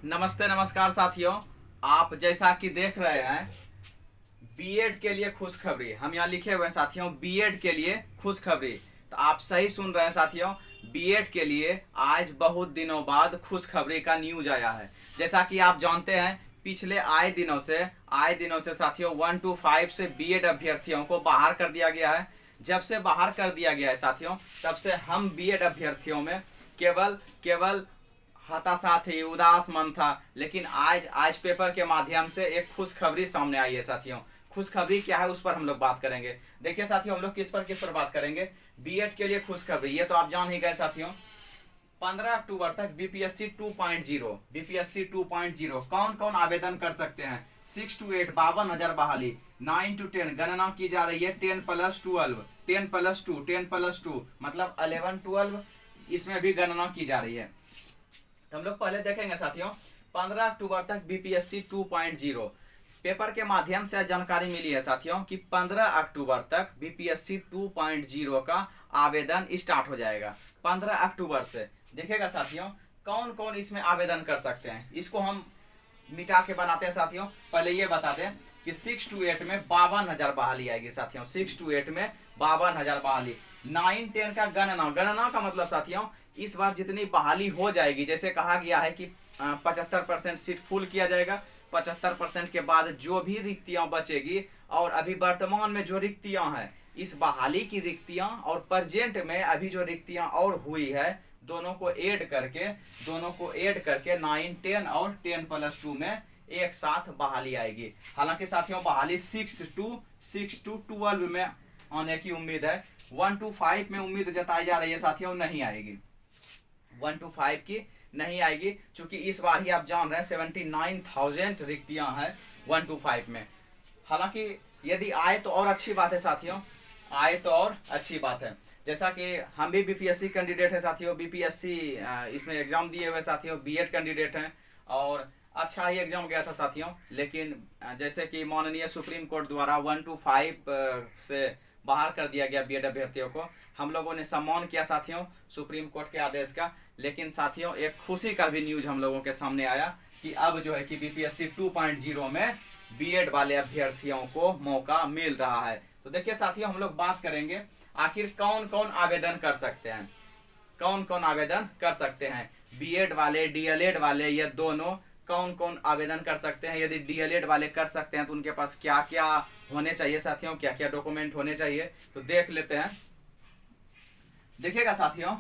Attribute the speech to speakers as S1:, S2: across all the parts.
S1: नमस्ते नमस्कार साथियों। आप जैसा कि देख रहे हैं बीएड के लिए खुशखबरी, हम यहाँ लिखे हुए हैं साथियों, बीएड के लिए खुशखबरी। तो आप सही सुन रहे हैं साथियों, बीएड के लिए आज बहुत दिनों बाद खुशखबरी का न्यूज आया है। जैसा कि आप जानते हैं पिछले आए दिनों से साथियों 1 to 5 से बीएड अभ्यर्थियों को बाहर कर दिया गया है। जब से बाहर कर दिया गया है साथियों, तब से हम बीएड अभ्यर्थियों में केवल हताशा थी, उदास मन था। लेकिन आज पेपर के माध्यम से एक खुशखबरी सामने आई है साथियों। खुशखबरी क्या है उस पर हम लोग बात करेंगे। देखिए साथियों, हम लोग किस पर बात करेंगे, बीएड के लिए खुशखबरी। ये तो आप जान ही गए साथियों, 15 अक्टूबर तक बीपीएससी 2.0 कौन कौन आवेदन कर सकते हैं। 6 to 8 52,000 बहाली, 9 to 10 गणना की जा रही है 10+12 10+2 मतलब 11-12, इसमें भी गणना की जा रही है। हम लोग पहले देखेंगे साथियों, 15 अक्टूबर तक बीपीएससी 2.0 पेपर के माध्यम से जानकारी मिली है साथियों कि 15 अक्टूबर तक बीपीएससी 2.0 का आवेदन स्टार्ट हो जाएगा। 15 अक्टूबर से देखिएगा साथियों, कौन कौन इसमें आवेदन कर सकते हैं। इसको हम मिटा के बनाते हैं साथियों। पहले ये बता दें कि 6 to 8 में 52,000 बहाली आएगी साथियों। 6 to 8 में 52,000 बहाली। 9-10 का गणना का मतलब साथियों, इस बार जितनी बहाली हो जाएगी, जैसे कहा गया है कि 75% सीट फुल किया जाएगा। 75% के बाद जो भी रिक्तियां बचेगी, और अभी वर्तमान में जो रिक्तियां हैं, इस बहाली की रिक्तियां और प्रेजेंट में अभी जो रिक्तियां और हुई है, दोनों को ऐड करके 9-10 और 10+2 में एक साथ बहाली आएगी। हालांकि साथियों बहाली 6 to 12 में आने की उम्मीद है। 1 to 5 में उम्मीद जताई जा रही है साथियों, नहीं आएगी। 1 to 5 की नहीं आएगी, क्योंकि इस बार ही आप जान रहे हैं 79,000 रिक्तियां हैं 1 to 5 में। हालांकि यदि आए तो और अच्छी बात है साथियों, आए तो और अच्छी बात है। जैसा कि हम भी बीपीएससी कैंडिडेट है साथियों, बीपीएससी इसमें एग्जाम दिए हुए साथियों, बीएड कैंडिडेट हैं, और अच्छा ही एग्जाम गया था साथियों। लेकिन जैसे कि माननीय सुप्रीम कोर्ट द्वारा 1 to 5 से बाहर कर दिया गया बीएड अभ्यर्थियों को, हम लोगों ने सम्मान किया साथियों सुप्रीम कोर्ट के आदेश का। लेकिन साथियों एक खुशी का भी न्यूज हम लोगों के सामने आया कि अब जो है कि बीपीएससी 2.0 में बीएड वाले अभ्यर्थियों को मौका मिल रहा है। तो देखिए साथियों, हम लोग बात करेंगे आखिर कौन कौन आवेदन कर सकते हैं। बीएड वाले, डीएलएड वाले, ये दोनों कौन कौन आवेदन कर सकते हैं। यदि डीएलएड वाले कर सकते हैं तो उनके पास क्या क्या होने चाहिए साथियों, क्या क्या डॉक्यूमेंट होने चाहिए, तो देख लेते हैं। देखिएगा साथियों,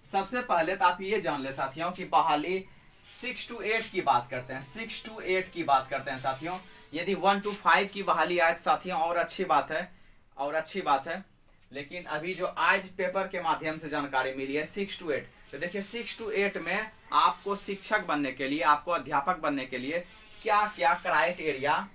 S1: सबसे पहले तो आप ये जान ले साथियों कि बहाली 6 to 8 की बात करते हैं। 6 to 8 की बात करते हैं साथियों। यदि 1 to 5 की बहाली आए साथियों और अच्छी बात है। लेकिन अभी जो आज पेपर के माध्यम से जानकारी मिली है 6 to 8, तो देखिए 6 to 8 में आपको शिक्षक बनने के लिए, आपको अध्यापक बनने के लिए क्या क्या क्राइटेरिया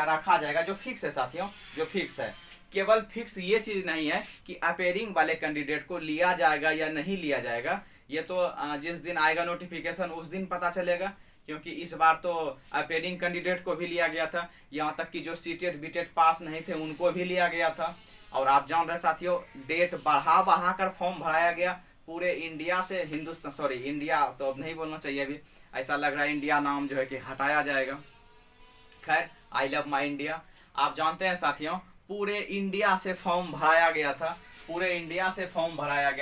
S1: रखा जाएगा, जो फिक्स है साथियों, जो फिक्स है। केवल फिक्स ये चीज नहीं है कि अपेयरिंग वाले कैंडिडेट को लिया जाएगा या नहीं लिया जाएगा, ये तो जिस दिन आएगा नोटिफिकेशन उस दिन पता चलेगा। क्योंकि इस बार तो अपेयरिंग कैंडिडेट को भी लिया गया था, यहाँ तक कि जो सीटेट बीटेट पास नहीं थे उनको भी लिया गया था। और आप जान रहे साथियों, डेट बढ़ा कर फॉर्म भराया गया पूरे इंडिया से। इंडिया तो अब नहीं बोलना चाहिए, अभी ऐसा लग रहा है इंडिया नाम जो है कि हटाया जाएगा। खैर, आई लव माई इंडिया। आप जानते हैं साथियों, पूरे इंडिया से फॉर्म भराया गया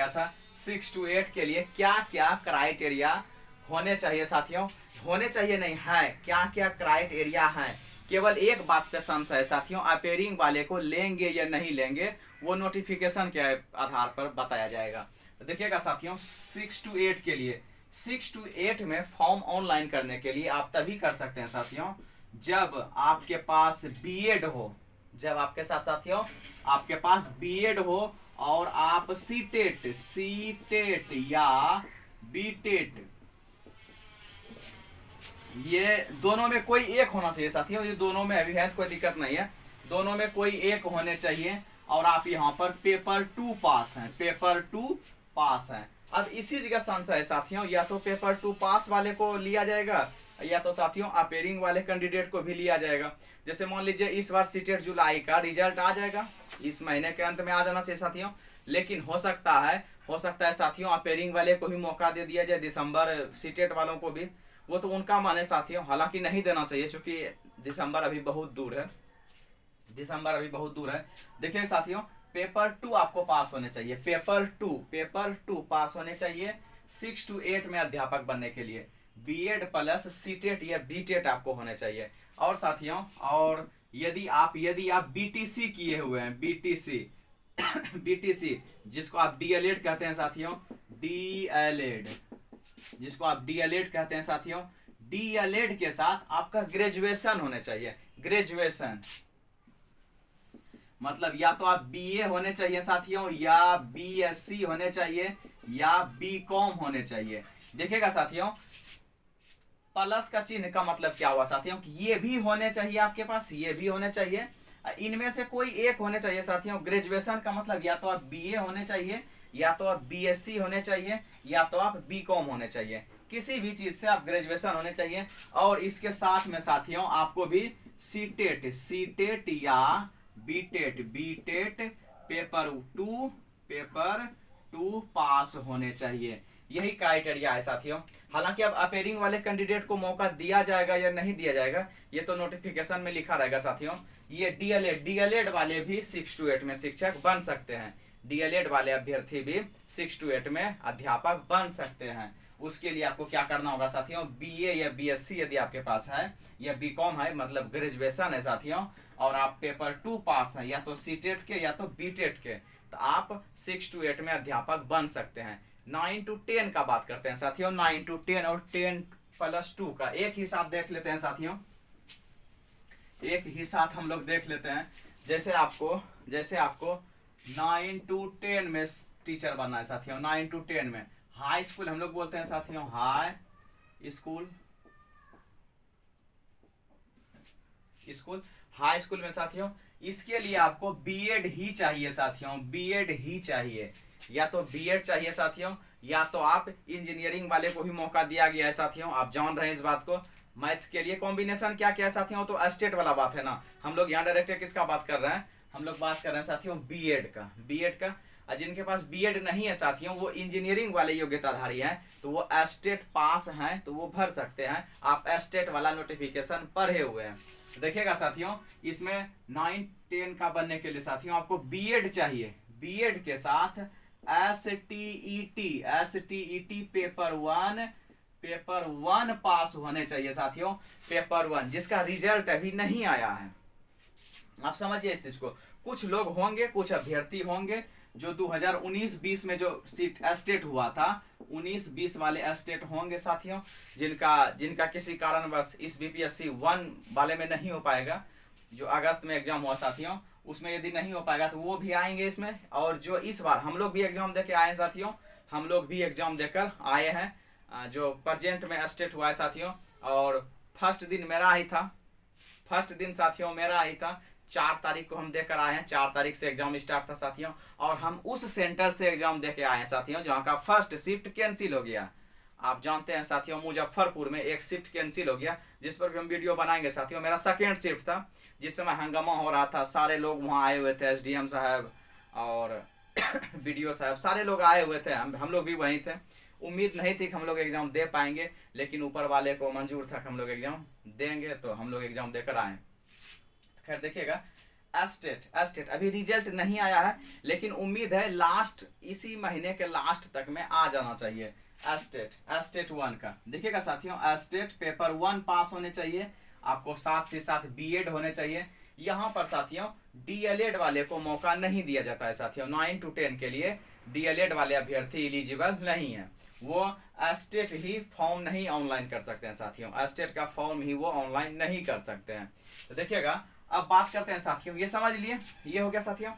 S1: था। 6 to 8 के लिए क्या क्या क्राइटेरिया होने चाहिए साथियों, होने चाहिए नहीं है, क्या क्या क्राइटेरिया है। केवल एक बात पे संशय है साथियों, अपेयरिंग वाले को लेंगे या नहीं लेंगे, वो नोटिफिकेशन के आधार पर बताया जाएगा। तो देखिएगा साथियों, 6 to 8 के लिए, 6 to 8 में फॉर्म ऑनलाइन करने के लिए आप तभी कर सकते हैं साथियों, जब आपके पास बीएड हो, जब आपके साथ साथियों आपके पास बीएड हो और आप सीटेट या बीटेट, ये दोनों में कोई एक होना चाहिए साथियों। ये दोनों में अभी है तो कोई दिक्कत नहीं है, दोनों में कोई एक होने चाहिए। और आप यहाँ पर पेपर 2 पास हैं। अब इसी जगह संशय है साथियों, या तो पेपर 2 पास वाले को लिया जाएगा या तो साथियों अपेयरिंग वाले कैंडिडेट को भी लिया जाएगा। जैसे मान लीजिए इस बार सीटेट जुलाई का रिजल्ट आ जाएगा, इस महीने के अंत में आ जाना चाहिए साथियों, लेकिन हो सकता है साथियों अपेयरिंग वाले को भी मौका दे दिया जाए, दिसंबर सीटेट वालों को भी, वो तो उनका मन है साथियों, हालांकि नहीं देना चाहिए क्योंकि दिसंबर अभी बहुत दूर है, दिसंबर अभी बहुत दूर है। देखिए साथियों पेपर 2 आपको पास होने चाहिए, पेपर टू पास होने चाहिए 6 to 8 में अध्यापक बनने के लिए। बीएड प्लस सीटेट या बीटेट आपको होने चाहिए। और साथियों और यदि आप बीटीसी किए हुए हैं, बीटीसी बीटीसी जिसको आप डीएलएड कहते हैं साथियों, डीएलएड जिसको आप डीएलएड कहते हैं साथियों, डीएलएड के साथ आपका ग्रेजुएशन होने चाहिए। ग्रेजुएशन मतलब या तो आप बीए होने चाहिए साथियों, या बीएससी होने चाहिए, या बीकॉम होने चाहिए। देखिएगा साथियों प्लस का चिन्ह का मतलब क्या हुआ साथियों, कि ये भी होने चाहिए आपके पास, ये भी होने चाहिए, इनमें से कोई एक होने चाहिए साथियों। ग्रेजुएशन का मतलब या तो आप बीए होने चाहिए, या तो आप बीएससी होने चाहिए, या तो आप बीकॉम होने चाहिए, किसी भी चीज से आप ग्रेजुएशन होने चाहिए। और इसके साथ में साथियों आपको भी सीटेट या बीटेट पेपर टू पास होने चाहिए। यही क्राइटेरिया है साथियों। हालांकि अब अपेयरिंग वाले कैंडिडेट को मौका दिया जाएगा या नहीं दिया जाएगा ये तो नोटिफिकेशन में लिखा रहेगा साथियों। ये डीएलएड वाले भी 6 to 8 में शिक्षक बन सकते हैं, डीएलएड वाले अभ्यर्थी भी 6 to 8 में अध्यापक बन सकते हैं। उसके लिए आपको क्या करना होगा साथियों, बीए या बीएससी यदि आपके पास है, या बीकॉम है मतलब ग्रेजुएशन है साथियों, और आप पेपर 2 पास है या तो सीटेट के या तो बीटेट के, तो आप 6 to 8 में अध्यापक बन सकते हैं। 9 to 10 का बात करते हैं साथियों, 9 to 10 और 10+2 का एक ही साथ देख लेते हैं साथियों, एक ही साथ हम लोग देख लेते हैं। जैसे आपको 9 to 10 में टीचर बनना है साथियों, 9 to 10 में हाई स्कूल हम लोग बोलते हैं साथियों, हाई स्कूल में साथियों इसके लिए आपको बीएड ही चाहिए साथियों, बीएड ही चाहिए, या तो बीएड चाहिए साथियों, या तो आप इंजीनियरिंग वाले को भी मौका दिया गया है साथियों। आप जान रहे हैं इस बात को। मैथ्स के लिए कॉम्बिनेशन क्या क्या है साथियों, तो स्टेट वाला बात है ना, हम लोग यहाँ डायरेक्ट किसका बात कर रहे हैं, हम लोग बात कर रहे हैं साथियों बीएड का। और जिनके पास बीएड नहीं है साथियों, वो इंजीनियरिंग वाले योग्यताधारी हैं, तो वो स्टेट पास हैं तो वो भर सकते हैं। आप स्टेट वाला नोटिफिकेशन पढ़े हुए हैं। देखिएगा साथियों इसमें 9 10 का बनने के लिए साथियों आपको बीएड चाहिए, बीएड के साथ एसटीईटी पेपर 1 पास होने चाहिए साथियों, पेपर 1 जिसका रिजल्ट अभी नहीं आया है। आप समझिए इस चीज को। कुछ लोग होंगे, कुछ अभ्यर्थी होंगे जो 2019-20 में जो सीट स्टेट हुआ था, 19-20 वाले स्टेट होंगे साथियों, जिनका किसी कारणवश इस बीपीएससी 1 वाले में नहीं हो पाएगा, जो अगस्त में एग्जाम हुआ साथियों, उसमें यदि नहीं हो पाएगा तो वो भी आएंगे इसमें। और जो इस बार हम लोग भी एग्जाम देके आए हैं साथियों, हम लोग भी एग्जाम देकर आए हैं, जो प्रेजेंट में स्टेट हुआ है साथियों। और फर्स्ट दिन मेरा ही था, फर्स्ट दिन साथियों मेरा ही था, 4 तारीख को हम देकर आए हैं, 4 तारीख से एग्जाम स्टार्ट था साथियों। और हम उस सेंटर से एग्जाम देके आए हैं साथियों जहाँ का फर्स्ट शिफ्ट कैंसिल हो गया। आप जानते हैं साथियों मुजफ्फरपुर में एक शिफ्ट कैंसिल हो गया, जिस पर भी हम वीडियो बनाएंगे साथियों। मेरा सेकेंड शिफ्ट था, जिस समय हंगामा हो रहा था, सारे लोग वहाँ आए हुए थे, एसडीएम साहब और बीडीओ साहब, सारे लोग आए हुए थे, हम लोग भी वहीं थे। उम्मीद नहीं थी कि हम लोग एग्जाम दे पाएंगे, लेकिन ऊपर वाले को मंजूर था कि हम लोग एग्जाम देंगे, तो हम लोग एग्जाम देकर आए। खैर देखिएगा स्टेट अभी रिजल्ट नहीं आया है, लेकिन उम्मीद है लास्ट इसी महीने के लास्ट तक में आ जाना चाहिए स्टेट 1 का। देखिएगा साथियों स्टेट पेपर 1 पास होने चाहिए आपको, साथ ही साथ बीएड होने चाहिए। यहाँ पर साथियों डीएलएड वाले को मौका नहीं दिया जाता है साथियों, 9 to 10 के लिए डीएलएड वाले अभ्यर्थी एलिजिबल नहीं है, वो स्टेट ही फॉर्म नहीं ऑनलाइन कर सकते हैं साथियों, स्टेट का फॉर्म ही वो ऑनलाइन नहीं कर सकते हैं। तो देखिएगा अब बात करते हैं साथियों, ये समझ लिए, ये हो गया साथियों।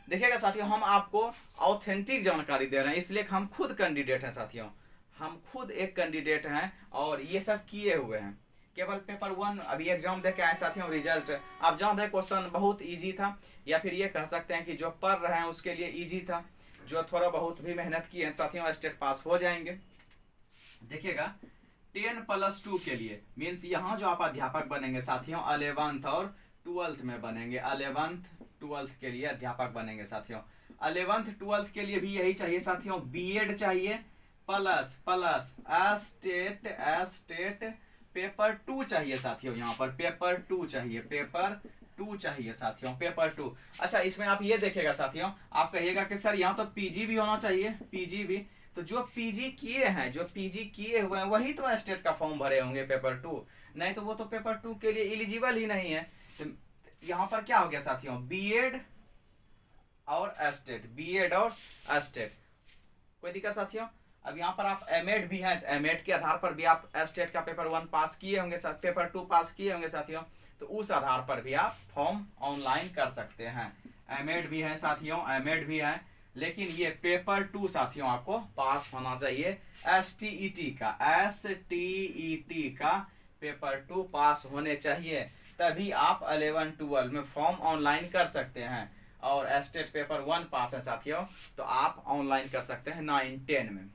S1: देखिएगा साथियों हम आपको ऑथेंटिक जानकारी दे रहे हैं, इसलिए हम खुद कैंडिडेट हैं साथियों, हम खुद एक कैंडिडेट हैं और ये सब किए हुए हैं। केवल पेपर 1 अभी एग्जाम दे के आए साथियों, रिजल्ट आप जान रहे क्वेश्चन बहुत इजी था, या फिर ये कह सकते हैं कि जो पढ़ रहे हैं उसके लिए इजी था, जो थोड़ा बहुत भी मेहनत की है साथियों स्टेट पास हो जाएंगे। देखिएगा 10+2 के लिए मीन्स यहाँ जो आप अध्यापक बनेंगे साथियों 11th और 12th में बनेंगे, 11th 12th के लिए अध्यापक बनेंगे साथियों। 11th 12th के लिए भी यही चाहिए साथियों, बीएड चाहिए प्लस प्लस एस्टेट पेपर 2 चाहिए साथियों। यहाँ पर पेपर 2 चाहिए, पेपर 2 चाहिए साथियों, पेपर 2। अच्छा इसमें आप ये देखिएगा साथियों, आप कहिएगा कि सर यहाँ तो पीजी भी होना चाहिए, पीजी भी, तो जो पीजी किए हैं, जो पीजी किए हुए हैं वही तो एस्टेट का फॉर्म भरे होंगे पेपर 2, नहीं तो वो तो पेपर 2 के लिए एलिजिबल ही नहीं है। तो यहाँ पर क्या हो गया साथियों, बीएड और एस्टेट, बीएड और एस्टेट, कोई दिक्कत साथियों। अब यहाँ पर आप एमएड भी हैं, तो एमएड के आधार पर भी आप एस्टेट का पेपर 1 पास किए होंगे, पेपर 2 पास किए होंगे साथियों, तो उस आधार पर भी आप फॉर्म ऑनलाइन कर सकते हैं। एमएड भी है साथियों, एमएड भी है, लेकिन ये पेपर 2 साथियों आपको पास होना चाहिए, एसटीईटी का पेपर 2 पास होने चाहिए, तभी आप 11 12 में फॉर्म ऑनलाइन कर सकते हैं। और एस्टेट पेपर 1 पास है साथियों, तो आप ऑनलाइन कर सकते हैं 9 10 में।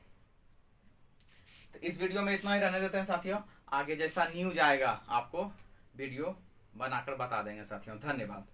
S1: तो इस वीडियो में इतना ही रहने देते हैं साथियों, आगे जैसा न्यूज आएगा आपको वीडियो बनाकर बता देंगे साथियों। धन्यवाद।